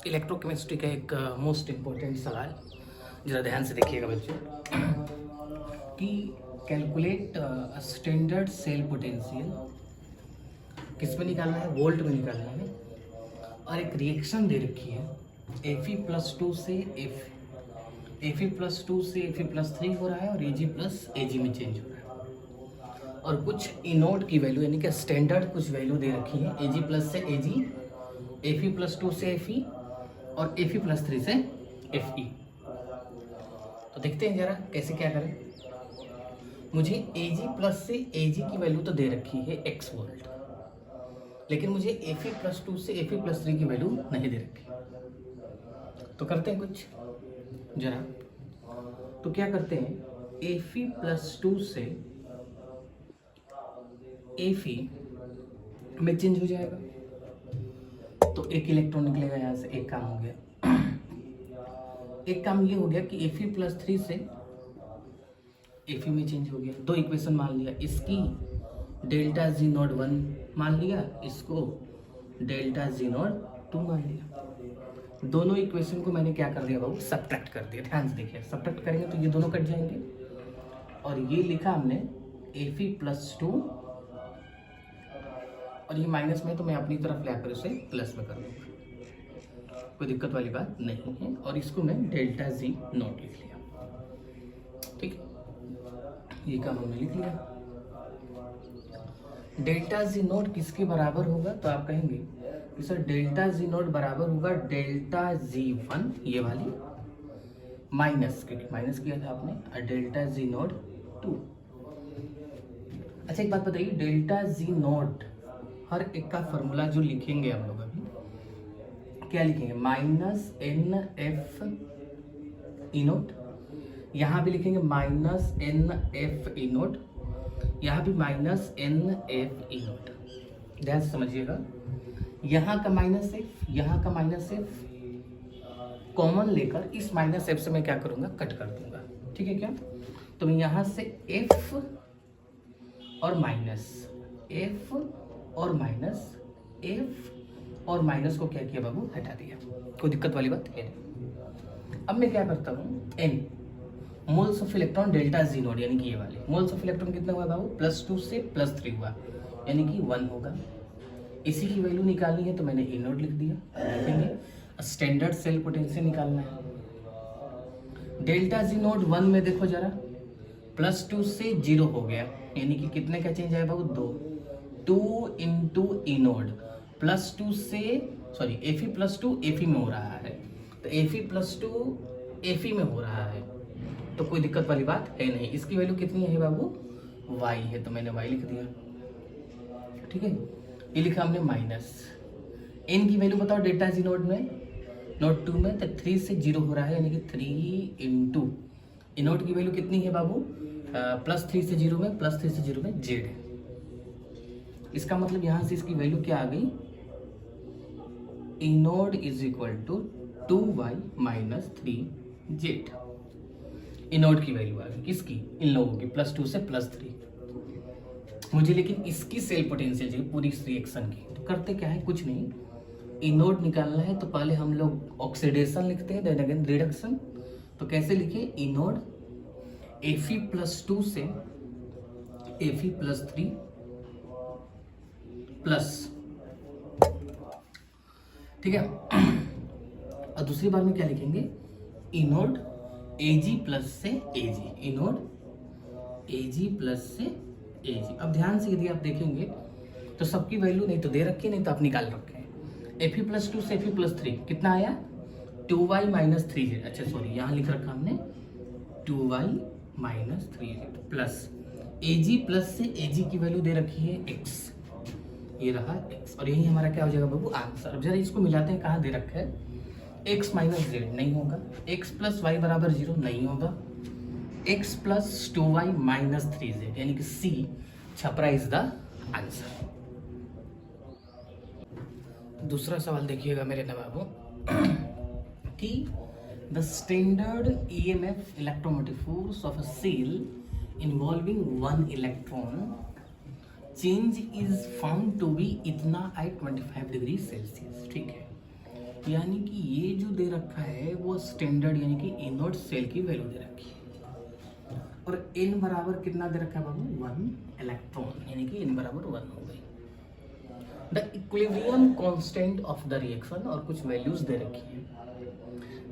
Electrochemistry का एक most important सवाल, जरा ध्यान से देखिएगा बच्चों, कि कैलकुलेट स्टैंडर्ड सेल पोटेंशियल किस में निकालना है, वोल्ट में निकालना है। और एक रिएक्शन दे रखी है Fe+2 से Fe+2 से Fe+3 हो रहा है और Ag+Ag में चेंज हो रहा है। और कुछ इनोड की वैल्यू यानी कि स्टैंडर्ड कुछ वैल्यू दे रखी है Ag+ से Ag, Fe+2 से Fe और Fe+3 से Fe। तो देखते हैं जरा कैसे क्या करें। मुझे Ag+ से Ag की वैल्यू तो दे रखी है x वोल्ट, लेकिन मुझे Fe+2 से Fe+3 की वैल्यू नहीं दे रखी। तो करते हैं कुछ जरा। तो क्या करते हैं, Fe+2 से Fe में चेंज हो जाएगा, तो एक इलेक्ट्रॉन निकलेगा यहाँ से, एक काम हो गया। एक काम ये हो गया कि Fe+3 से Fe में चेंज हो गया। दो इक्वेशन मान लिया, इसकी ΔG01 मान लिया, इसको ΔG02 मान लिया। दोनों इक्वेशन को मैंने क्या कर दिया बाबू, सब्ट्रैक्ट कर दिया। ध्यान से देखिए, सब्ट्रैक्ट करेंगे तो ये दोनों कट जाएंगे और ये लिखा हमने Fe+2 और ये माइनस में, तो मैं अपनी तरफ ले आकर उसे प्लस में कर दूंगा, कोई दिक्कत वाली बात नहीं है। और इसको मैं ΔG0 लिख लिया, ठीक है, ये काम हमने लिख लिया। ΔG0 किसके बराबर होगा, तो आप कहेंगे कि सर ΔG0 बराबर होगा ΔG1, ये वाली, माइनस, क्योंकि माइनस किया था आपने, और ΔG02। अच्छा एक बात बताइए, ΔG0 हर एक का फॉर्मूला जो लिखेंगे हम लोग अभी, क्या लिखेंगे, -NF E0, यहाँ भी लिखेंगे -NF E0, यहाँ भी -NF E0। ध्यान से समझिएगा, यहाँ का -F, यहाँ का -F कॉमन लेकर इस -F से मैं क्या करूँगा, कट कर दूंगा, ठीक है क्या। तो मैं यहाँ से F और माइनस, F और माइनस, F और माइनस को क्या किया बाबू, हटा दिया, कोई दिक्कत वाली बात है नहीं। अब मैं क्या करता हूँ, N moles of electron ΔG0 यानी कि ये वाले मोल्स ऑफ इलेक्ट्रॉन कितना हुआ बाबू, +2 से +3 हुआ, यानी कि 1 होगा। इसी की वैल्यू निकालनी है तो मैंने E0 लिख दिया। देखेंगे स्टैंडर्ड सेल पोटेंशियल निकालना है। ΔG0 1 में देखो जरा, +2 से 0 हो गया, यानी कि कितने का चेंज आया बाबू, 2 इंटू E0, +2 से सॉरी Fe+2 Fe में हो रहा है, तो Fe+2 Fe में हो रहा है, तो कोई दिक्कत वाली बात है नहीं। इसकी वैल्यू कितनी है बाबू, y है, तो मैंने y लिख दिया, ठीक है। ये लिखा हमने माइनस, n की वैल्यू बताओ ΔG0 में, नोट 2 में, तो 3 से 0 हो रहा है, यानी कि 3 इंटू E0 की वैल्यू कितनी है बाबू, +3 से 0 में, +3 से 0 में z है। इसका मतलब यहाँ से इसकी वैल्यू क्या आ गई, E0 = 2y - 3z। E0 की वैल्यू आ गई, किसकी, इन लोगों की, +2 से +3। मुझे लेकिन इसकी सेल पोटेंशियल चाहिए पूरी इस रिएक्शन की। तो करते क्या है, कुछ नहीं, E0 निकालना है तो पहले हम लोग ऑक्सीडेशन लिखते हैं, देन अगेन रिडक्शन। तो कैसे लिखे, E0 Fe+2 से Fe+3 प्लस, ठीक है। और दूसरी बार में क्या लिखेंगे, E0 Ag+ से Ag, E0 Ag+ से Ag। अब ध्यान से यदि आप देखेंगे तो सबकी वैल्यू नहीं तो दे रखी है, नहीं तो आप निकाल रखे हैं। Fe+2 से Fe+3 कितना आया, 2y - 3z, अच्छा सॉरी यहाँ लिख रखा हमने 2y - 3z, प्लस Ag+ से Ag की वैल्यू दे रखी है x, ये रहा x, और यही हमारा क्या हो जाएगा बाबू, आंसर। अब जरा इसको मिलाते हैं, कहाँ दे रखा है, x - z नहीं होगा, x + y = 0 नहीं होगा, x + 2y - 3z, यानी कि C Chhapra is the answer. दूसरा सवाल देखिएगा मेरे नवाबों, कि the standard EMF electromotive force of a cell involving 1 electron change is found to be इतना एट 25 डिग्री सेल्सियस, ठीक है। यानी कि ये जो दे रखा है वो स्टैंडर्ड यानी कि ए नॉट सेल की वैल्यू दे रखी है, और n बराबर कितना दे रखा है बाबू 1 इलेक्ट्रॉन, यानी कि n बराबर 1 हो गई। The equilibrium constant of the reaction, और कुछ वैल्यूज दे रखी है।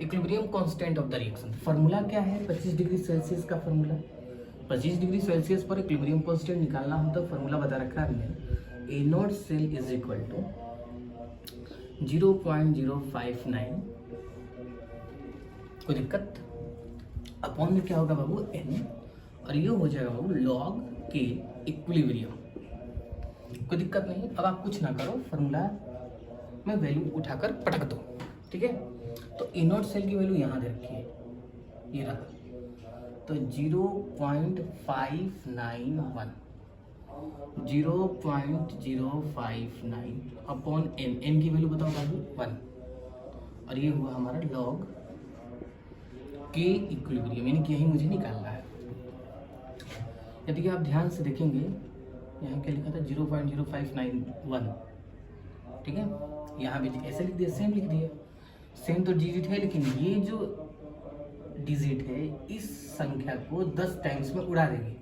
Equilibrium constant of the reaction formula क्या है, 25 डिग्री सेल्सियस का फार्मूला। 25 डिग्री सेल्सियस पर इक्विलिब्रियम कांस्टेंट निकालना हो तो फार्मूला बता रखा है हमने, E naught cell is equal to 0.059, कोई दिक्कत, अपॉन में क्या होगा बाबू n, और ये हो जाएगा बाबू लॉग के इक्विलिब्रियम। कोई दिक्कत नहीं। अब आप कुछ ना करो, फार्मूला में वैल्यू उठाकर पटक दो, ठीक है। तो ए नॉट सेल की वैल्यू यहाँ दे रखी है, ये रहा, तो 0.591, 0.059 अपॉन n की वैल्यू बताओ बाबू 1, और ये हुआ हमारा लॉग के इक्विलिब्रियम, यानी कि यही मुझे निकालना है। यदि आप ध्यान से देखेंगे यहाँ क्या लिखा था 0.0591, ठीक है, यहाँ भी ऐसे लिख दिया, सेम लिख दिया, सेम तो डिजिट है, लेकिन ये जो डिजिट है इस संख्या को 10 टाइम्स में उड़ा देगी,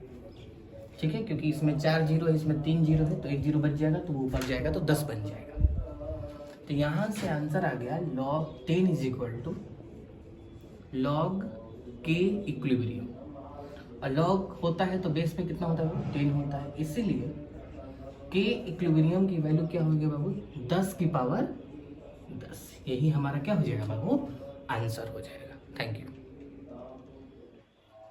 ठीक है, क्योंकि इसमें 4 जीरो है, इसमें 3 जीरो है, तो 1 जीरो बच जाएगा, तो वो ऊपर जाएगा तो 10 बन जाएगा। तो यहाँ से आंसर आ गया log 10 is equal to log K equilibrium, और लॉग होता है तो बेस में कितना होता है 10 होता है, इसीलिए के इक्विलिब्रियम की वैल्यू क्या होगी बाबू 10 की पावर 10। यही हमारा क्या हो जाएगा बाबू आंसर हो जाएगा। Thank you.